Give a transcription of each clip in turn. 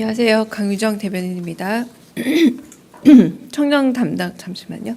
안녕하세요. 강유정 대변인입니다. 청년 담당 잠시만요.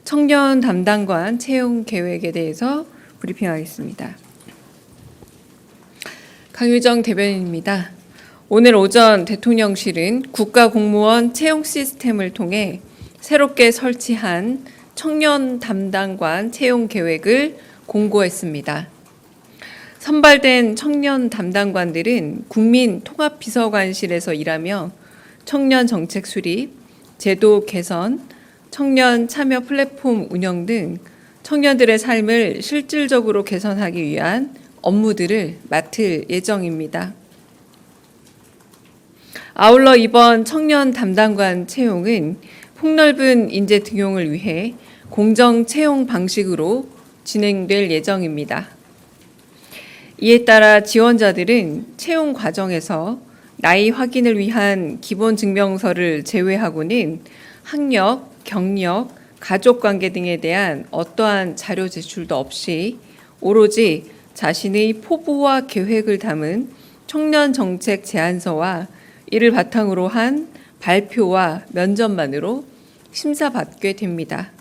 청년 담당관 채용 계획에 대해서 브리핑하겠습니다. 강유정 대변인입니다. 오늘 오전 대통령실은 국가공무원 채용 시스템을 통해 새롭게 설치한 청년 담당관 채용 계획을 공고했습니다. 선발된 청년 담당관들은 국민통합비서관실에서 일하며 청년 정책 수립, 제도 개선, 청년 참여 플랫폼 운영 등 청년들의 삶을 실질적으로 개선하기 위한 업무들을 맡을 예정입니다. 아울러 이번 청년 담당관 채용은 폭넓은 인재 등용을 위해 공정 채용 방식으로 진행될 예정입니다. 이에 따라 지원자들은 채용 과정에서 나이 확인을 위한 기본 증명서를 제외하고는 학력, 경력, 가족관계 등에 대한 어떠한 자료 제출도 없이 오로지 자신의 포부와 계획을 담은 청년 정책 제안서와 이를 바탕으로 한 발표와 면접만으로 심사받게 됩니다.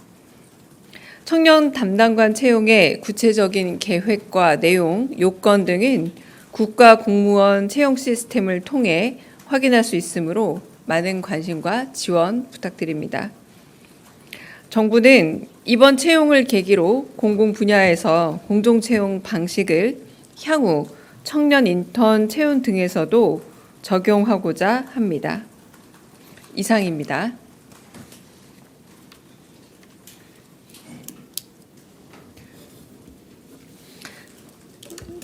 청년 담당관 채용의 구체적인 계획과 내용, 요건 등은 국가공무원 채용 시스템을 통해 확인할 수 있으므로 많은 관심과 지원 부탁드립니다. 정부는 이번 채용을 계기로 공공 분야에서 공정 채용 방식을 향후 청년 인턴 채용 등에서도 적용하고자 합니다. 이상입니다.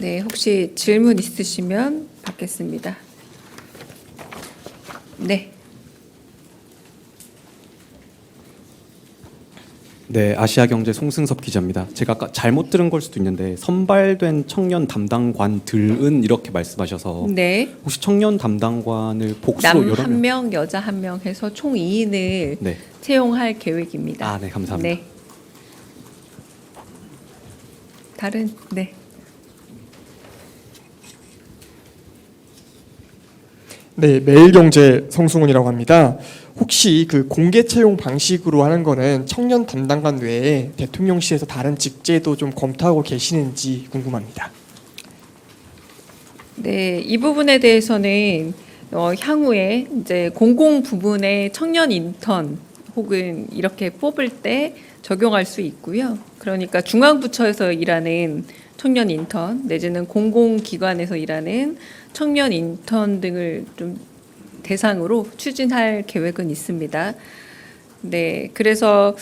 네, 혹시 질문 있으시면 받겠습니다. 네. 네, 아시아경제 송승섭 기자입니다. 제가 아까 잘못 들은 걸 수도 있는데 선발된 청년 담당관들은 이렇게 말씀하셔서 네. 혹시 청년 담당관을 복수로 남 여러 한 명, 여자 한 명 해서 총 2인을 네. 채용할 계획입니다. 아, 네, 감사합니다. 네. 다른 네. 네, 매일경제 성승훈이라고 합니다. 혹시 그 공개 채용 방식으로 하는 거는 청년 담당관 외에 대통령실에서 다른 직제도 좀 검토하고 계시는지 궁금합니다. 네, 이 부분에 대해서는 향후에 이제 공공 부문의 청년 인턴 혹은 이렇게 뽑을 때 적용할 수 있고요. 그러니까 중앙부처에서 일하는 청년 인턴 내지는 공공기관에서 일하는 청년 인턴 등을 좀 대상으로 추진할 계획은 있습니다. 네, 그래서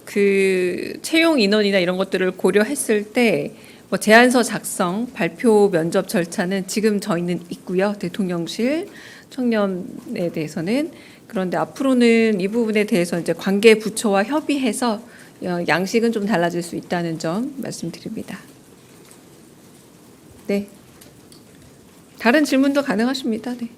그 채용 인원이나 이런 것들을 고려했을 때 뭐 제안서 작성, 발표, 면접 절차는 지금 저희는 있고요. 대통령실 청년에 대해서는. 그런데 앞으로는 이 부분에 대해서 이제 관계 부처와 협의해서 양식은 좀 달라질 수 있다는 점 말씀드립니다. 네. 다른 질문도 가능하십니다. 네.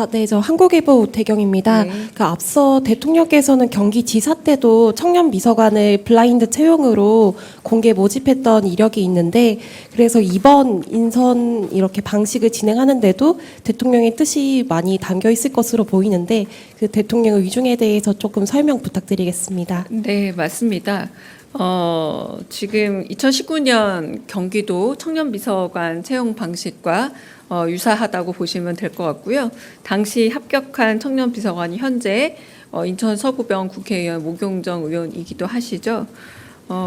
네, 저 한국일보 오태경입니다. 네. 그 앞서 대통령께서는 경기지사 때도 청년 비서관을 블라인드 채용으로 공개 모집했던 이력이 있는데, 그래서 이번 인선 이렇게 방식을 진행하는데도 대통령의 뜻이 많이 담겨 있을 것으로 보이는데, 그 대통령의 위중에 대해서 조금 설명 부탁드리겠습니다. 네, 맞습니다. 지금 2019년 경기도 청년비서관 채용 방식과 유사하다고 보시면 될 것 같고요. 당시 합격한 청년비서관이 현재 인천 서구병 국회의원 모경정 의원이기도 하시죠.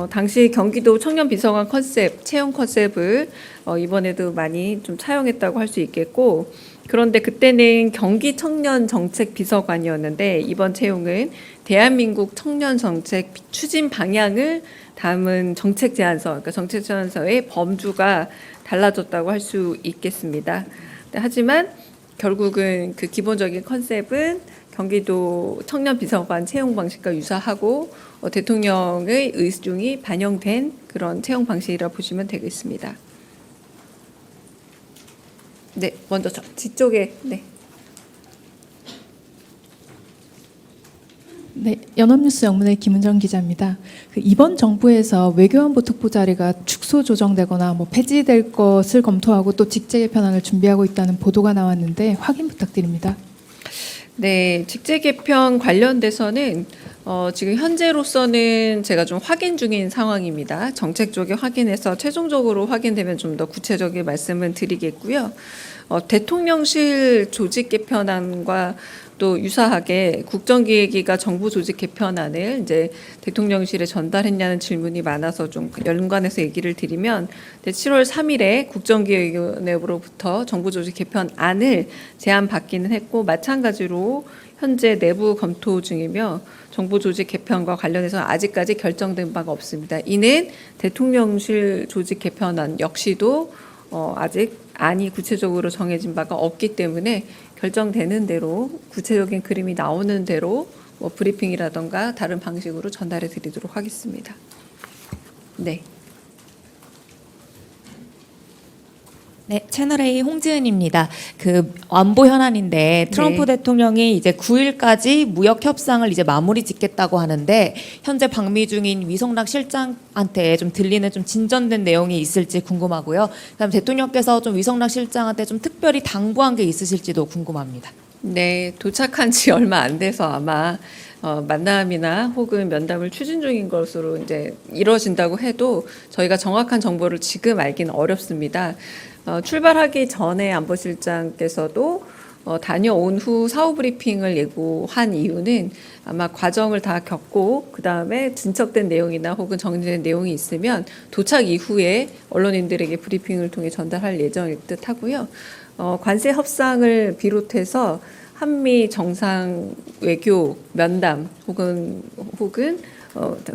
당시 경기도 청년비서관 컨셉, 채용 컨셉을 이번에도 많이 좀 차용했다고 할 수 있겠고, 그런데 그때는 경기 청년 정책 비서관이었는데 이번 채용은 대한민국 청년 정책 추진 방향을 담은 정책 제안서, 그러니까 정책 제안서의 범주가 달라졌다고 할 수 있겠습니다. 하지만 결국은 그 기본적인 컨셉은 경기도 청년 비서관 채용 방식과 유사하고 대통령의 의중이 반영된 그런 채용 방식이라 보시면 되겠습니다. 네, 먼저 뒤쪽에 네. 네, 연합뉴스 영문의 김은정 기자입니다. 이번 정부에서 외교안보 특보 자리가 축소 조정되거나 폐지될 것을 검토하고 또 직제 개편안을 준비하고 있다는 보도가 나왔는데 확인 부탁드립니다. 네, 직제 개편 관련돼서는 지금 현재로서는 제가 좀 확인 중인 상황입니다. 정책 쪽에 확인해서 최종적으로 확인되면 좀 더 구체적인 말씀을 드리겠고요. 대통령실 조직 개편안과 또 유사하게 국정기획위가 정부 조직 개편안을 이제 대통령실에 전달했냐는 질문이 많아서 좀 연관해서 얘기를 드리면 7월 3일에 국정기획위원회로부터 정부 조직 개편안을 제안받기는 했고 마찬가지로 현재 내부 검토 중이며 정부 조직 개편과 관련해서 아직까지 결정된 바가 없습니다. 이는 대통령실 조직 개편안 역시도 아직 안이 구체적으로 정해진 바가 없기 때문에 결정되는 대로 구체적인 그림이 나오는 대로 브리핑이라던가 다른 방식으로 전달해 드리도록 하겠습니다. 네. 네, 채널A 홍지은입니다. 안보 현안인데 트럼프 네. 대통령이 이제 9일까지 무역 협상을 이제 마무리 짓겠다고 하는데 현재 방미 중인 위성락 실장한테 좀 들리는 좀 진전된 내용이 있을지 궁금하고요. 그다음 대통령께서 좀 위성락 실장한테 좀 특별히 당부한 게 있으실지도 궁금합니다. 네, 도착한 지 얼마 안 돼서 아마 만남이나 혹은 면담을 추진 중인 것으로 이제 이루어진다고 해도 저희가 정확한 정보를 지금 알기는 어렵습니다. 출발하기 전에 안보실장께서도 다녀온 후 사후 브리핑을 예고한 이유는 아마 과정을 다 겪고 그 다음에 진척된 내용이나 혹은 정리된 내용이 있으면 도착 이후에 언론인들에게 브리핑을 통해 전달할 예정일 듯 하고요. 관세 협상을 비롯해서 한미 정상 외교 면담 혹은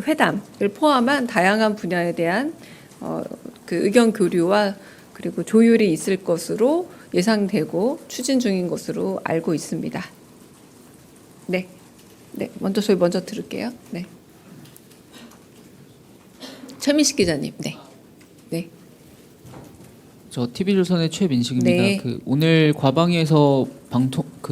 회담을 포함한 다양한 분야에 대한 그 의견 교류와 그리고 조율이 있을 것으로 예상되고 추진 중인 것으로 알고 있습니다. 네, 네, 저희 먼저 들을게요. 네, 최민식 기자님, 네, 네. 저 TV조선의 최민식입니다. 네. 오늘 과방위에서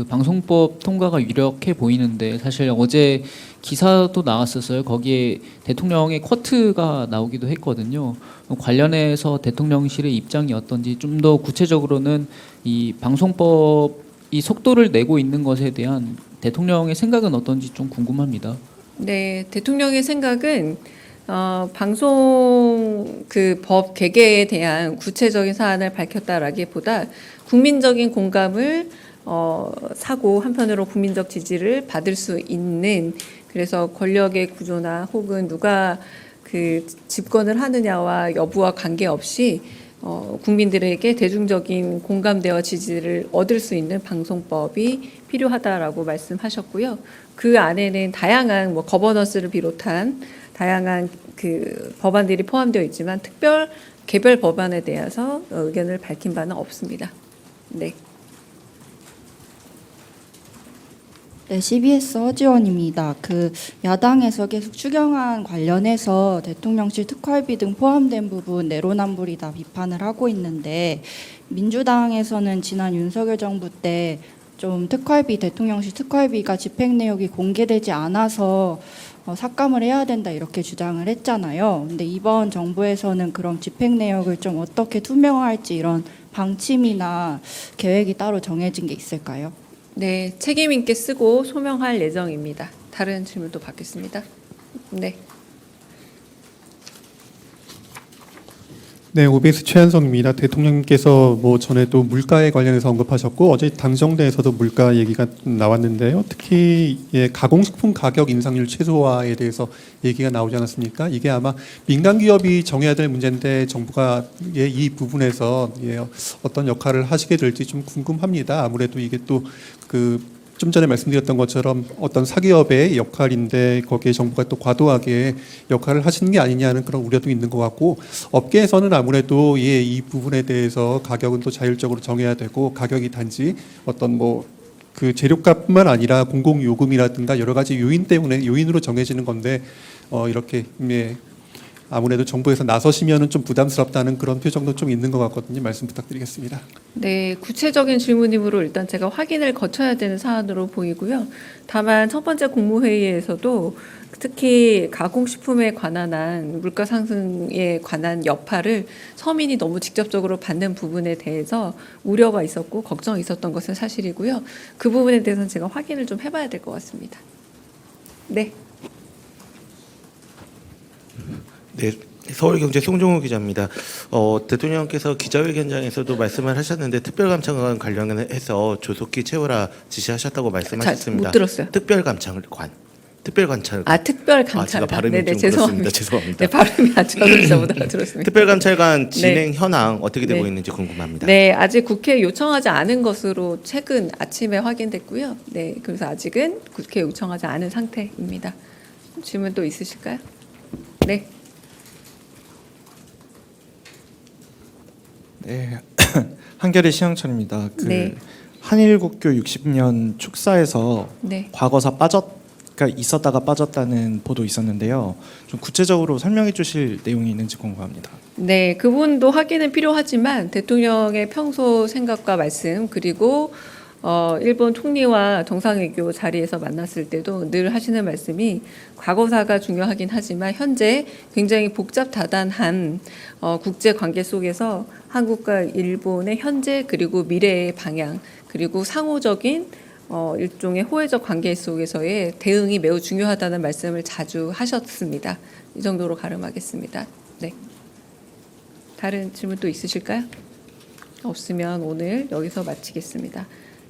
방송법 통과가 유력해 보이는데 사실 어제 기사도 나왔었어요. 거기에 대통령의 쿼트가 나오기도 했거든요. 관련해서 대통령실의 입장이 어떤지 좀 더 구체적으로는 이 방송법이 속도를 내고 있는 것에 대한 대통령의 생각은 어떤지 좀 궁금합니다. 네, 대통령의 생각은 방송 법 개개에 대한 구체적인 사안을 밝혔다라기보다 국민적인 공감을 사고 한편으로 국민적 지지를 받을 수 있는 그래서 권력의 구조나 혹은 누가 집권을 하느냐와 여부와 관계없이 국민들에게 대중적인 공감대와 지지를 얻을 수 있는 방송법이 필요하다라고 말씀하셨고요. 그 안에는 다양한 거버넌스를 비롯한 다양한 법안들이 포함되어 있지만 개별 법안에 대해서 의견을 밝힌 바는 없습니다. 네. 네, CBS 허지원입니다. 야당에서 계속 추경안 관련해서 대통령실 특활비 등 포함된 부분 내로남불이다 비판을 하고 있는데 민주당에서는 지난 윤석열 정부 때 좀 대통령실 특활비가 집행 내역이 공개되지 않아서 삭감을 해야 된다 이렇게 주장을 했잖아요. 근데 이번 정부에서는 그럼 집행 내역을 좀 어떻게 투명화할지 이런 방침이나 계획이 따로 정해진 게 있을까요? 네, 책임 있게 쓰고 소명할 예정입니다. 다른 질문도 받겠습니다. 네. 네, OBS 최한성입니다. 대통령께서 전에도 물가에 관련해서 언급하셨고 어제 당정대에서도 물가 얘기가 나왔는데요. 특히 가공식품 가격 인상률 최소화에 대해서 얘기가 나오지 않았습니까? 이게 아마 민간 기업이 정해야 될 문제인데 정부가 이 부분에서 어떤 역할을 하시게 될지 좀 궁금합니다. 아무래도 이게 또 좀 전에 말씀드렸던 것처럼 어떤 사기업의 역할인데 거기에 정부가 또 과도하게 역할을 하시는 게 아니냐는 그런 우려도 있는 것 같고 업계에서는 아무래도 이 부분에 대해서 가격은 또 자율적으로 정해야 되고 가격이 단지 어떤 재료값뿐만 아니라 공공요금이라든가 여러 가지 요인으로 정해지는 건데 이렇게 아무래도 정부에서 나서시면은 좀 부담스럽다는 그런 표정도 좀 있는 것 같거든요. 말씀 부탁드리겠습니다. 네, 구체적인 질문이므로 일단 제가 확인을 거쳐야 되는 사안으로 보이고요. 다만 첫 번째 국무회의에서도 특히 가공식품에 관한 한 물가 상승에 관한 여파를 서민이 너무 직접적으로 받는 부분에 대해서 우려가 있었고 걱정이 있었던 것은 사실이고요. 그 부분에 대해서는 제가 확인을 좀 해봐야 될 것 같습니다. 네. 네, 서울경제 송종우 기자입니다. 대통령께서 기자회견장에서도 말씀을 하셨는데 특별감찰관 관련해서 조속히 채우라 지시하셨다고 말씀하셨습니다. 못 들었어요. 특별감찰관. 특별감찰관. 제가 발음이 네네, 좀 그렇습니다. 죄송합니다. 네, 발음이 아주 못 알아들었습니다. 특별감찰관 진행 네. 현황 어떻게 되고 네. 있는지 궁금합니다. 네, 아직 국회에 요청하지 않은 것으로 최근 아침에 확인됐고요. 네, 그래서 아직은 국회에 요청하지 않은 상태입니다. 질문 또 있으실까요? 네. 네, 한겨레 신영철입니다. 네. 한일국교 60년 축사에서 네. 과거사 있었다가 빠졌다는 보도 있었는데요. 좀 구체적으로 설명해 주실 내용이 있는지 궁금합니다. 네, 그분도 확인은 필요하지만 대통령의 평소 생각과 말씀 그리고 일본 총리와 정상외교 자리에서 만났을 때도 늘 하시는 말씀이 과거사가 중요하긴 하지만 현재 굉장히 복잡다단한 국제 관계 속에서 한국과 일본의 현재 그리고 미래의 방향 그리고 상호적인 일종의 호혜적 관계 속에서의 대응이 매우 중요하다는 말씀을 자주 하셨습니다. 이 정도로 가름하겠습니다. 네. 다른 질문 또 있으실까요? 없으면 오늘 여기서 마치겠습니다.